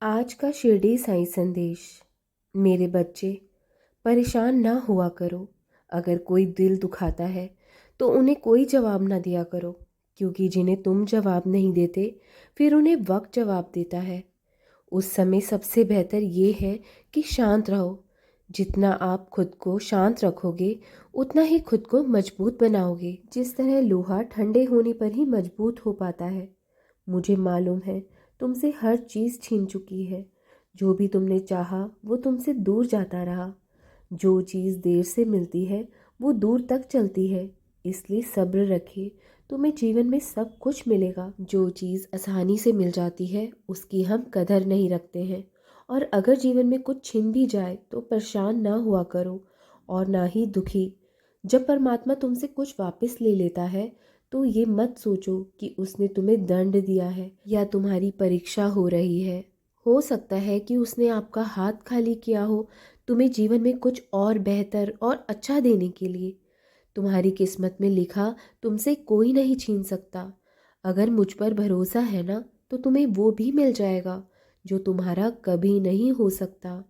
आज का शिरडी साईं संदेश। मेरे बच्चे, परेशान ना हुआ करो। अगर कोई दिल दुखाता है तो उन्हें कोई जवाब ना दिया करो, क्योंकि जिन्हें तुम जवाब नहीं देते फिर उन्हें वक्त जवाब देता है। उस समय सबसे बेहतर ये है कि शांत रहो। जितना आप खुद को शांत रखोगे उतना ही खुद को मजबूत बनाओगे। जिस तरह लोहा ठंडे होने पर ही मजबूत हो पाता है। मुझे मालूम है तुमसे हर चीज़ छीन चुकी है। जो भी तुमने चाहा वो तुमसे दूर जाता रहा। जो चीज़ देर से मिलती है वो दूर तक चलती है। इसलिए सब्र रखिए, तुम्हें जीवन में सब कुछ मिलेगा। जो चीज़ आसानी से मिल जाती है उसकी हम कदर नहीं रखते हैं। और अगर जीवन में कुछ छिन भी जाए तो परेशान ना हुआ करो और ना ही दुखी। जब परमात्मा तुमसे कुछ वापस ले लेता है तो ये मत सोचो कि उसने तुम्हें दंड दिया है या तुम्हारी परीक्षा हो रही है। हो सकता है कि उसने आपका हाथ खाली किया हो, तुम्हें जीवन में कुछ और बेहतर और अच्छा देने के लिए। तुम्हारी किस्मत में लिखा तुमसे कोई नहीं छीन सकता। अगर मुझ पर भरोसा है ना तो तुम्हें वो भी मिल जाएगा जो तुम्हारा कभी नहीं हो सकता।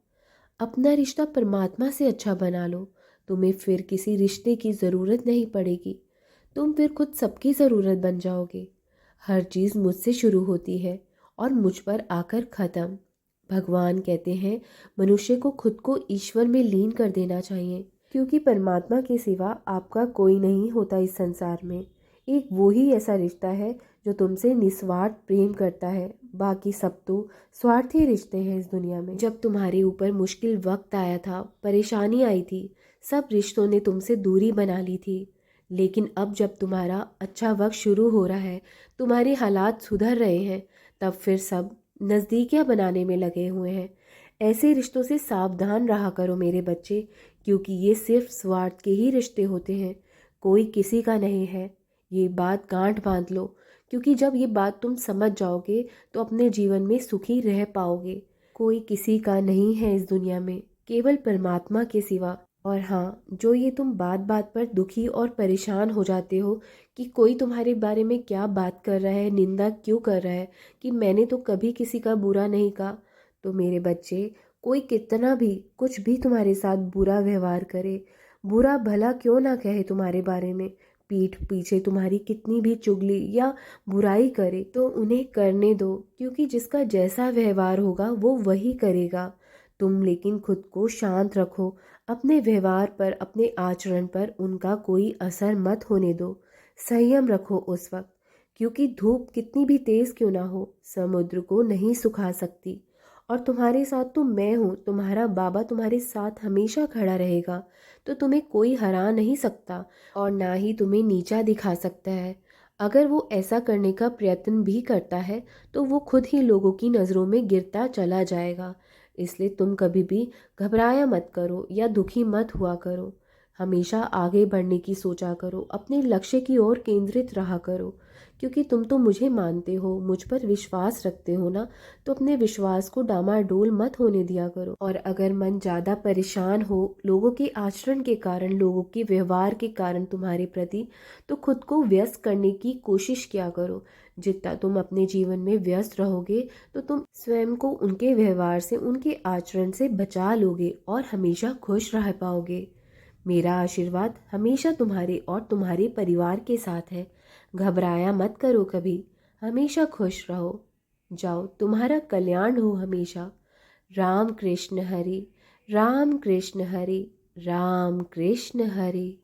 अपना रिश्ता परमात्मा से अच्छा बना लो, तुम्हें फिर किसी रिश्ते की ज़रूरत नहीं पड़ेगी। तुम फिर खुद सबकी ज़रूरत बन जाओगे। हर चीज़ मुझसे शुरू होती है और मुझ पर आकर ख़त्म। भगवान कहते हैं मनुष्य को खुद को ईश्वर में लीन कर देना चाहिए, क्योंकि परमात्मा के सिवा आपका कोई नहीं होता इस संसार में। एक वो ही ऐसा रिश्ता है जो तुमसे निस्वार्थ प्रेम करता है। बाकी सब तो स्वार्थी रिश्ते हैं इस दुनिया में। जब तुम्हारे ऊपर मुश्किल वक्त आया था, परेशानी आई थी, सब रिश्तों ने तुमसे दूरी बना ली थी। लेकिन अब जब तुम्हारा अच्छा वक्त शुरू हो रहा है, तुम्हारे हालात सुधर रहे हैं, तब फिर सब नज़दीकियाँ बनाने में लगे हुए हैं। ऐसे रिश्तों से सावधान रहा करो मेरे बच्चे, क्योंकि ये सिर्फ स्वार्थ के ही रिश्ते होते हैं, कोई किसी का नहीं है। ये बात गांठ बांध लो, क्योंकि जब ये बात तुम समझ जाओगे तो अपने जीवन में सुखी रह पाओगे। कोई किसी का नहीं है इस दुनिया में, केवल परमात्मा के सिवा। और हाँ, जो ये तुम बात बात पर दुखी और परेशान हो जाते हो कि कोई तुम्हारे बारे में क्या बात कर रहा है, निंदा क्यों कर रहा है, कि मैंने तो कभी किसी का बुरा नहीं कहा। तो मेरे बच्चे, कोई कितना भी कुछ भी तुम्हारे साथ बुरा व्यवहार करे, बुरा भला क्यों ना कहे तुम्हारे बारे में, पीठ पीछे तुम्हारी कितनी भी चुगली या बुराई करे, तो उन्हें करने दो, क्योंकि जिसका जैसा व्यवहार होगा वो वही करेगा। तुम लेकिन खुद को शांत रखो। अपने व्यवहार पर, अपने आचरण पर उनका कोई असर मत होने दो। संयम रखो उस वक्त, क्योंकि धूप कितनी भी तेज क्यों ना हो समुद्र को नहीं सुखा सकती। और तुम्हारे साथ तो मैं हूँ, तुम्हारा बाबा तुम्हारे साथ हमेशा खड़ा रहेगा। तो तुम्हें कोई हरा नहीं सकता और ना ही तुम्हें नीचा दिखा सकता है। अगर वो ऐसा करने का प्रयत्न भी करता है तो वो खुद ही लोगों की नज़रों में गिरता चला जाएगा। इसलिए तुम कभी भी घबराया मत करो या दुखी मत हुआ करो। हमेशा आगे बढ़ने की सोचा करो, अपने लक्ष्य की ओर केंद्रित रहा करो, क्योंकि तुम तो मुझे मानते हो, मुझ पर विश्वास रखते हो ना। तो अपने विश्वास को डामाडोल मत होने दिया करो। और अगर मन ज़्यादा परेशान हो लोगों के आचरण के कारण, लोगों के व्यवहार के कारण तुम्हारे प्रति, तो खुद को व्यस्त करने की कोशिश किया करो। जितना तुम अपने जीवन में व्यस्त रहोगे तो तुम स्वयं को उनके व्यवहार से, उनके आचरण से बचा लोगे और हमेशा खुश रह पाओगे। मेरा आशीर्वाद हमेशा तुम्हारे और तुम्हारे परिवार के साथ है। घबराया मत करो कभी, हमेशा खुश रहो। जाओ, तुम्हारा कल्याण हो हमेशा। राम कृष्ण हरि, राम कृष्ण हरि, राम कृष्ण हरि।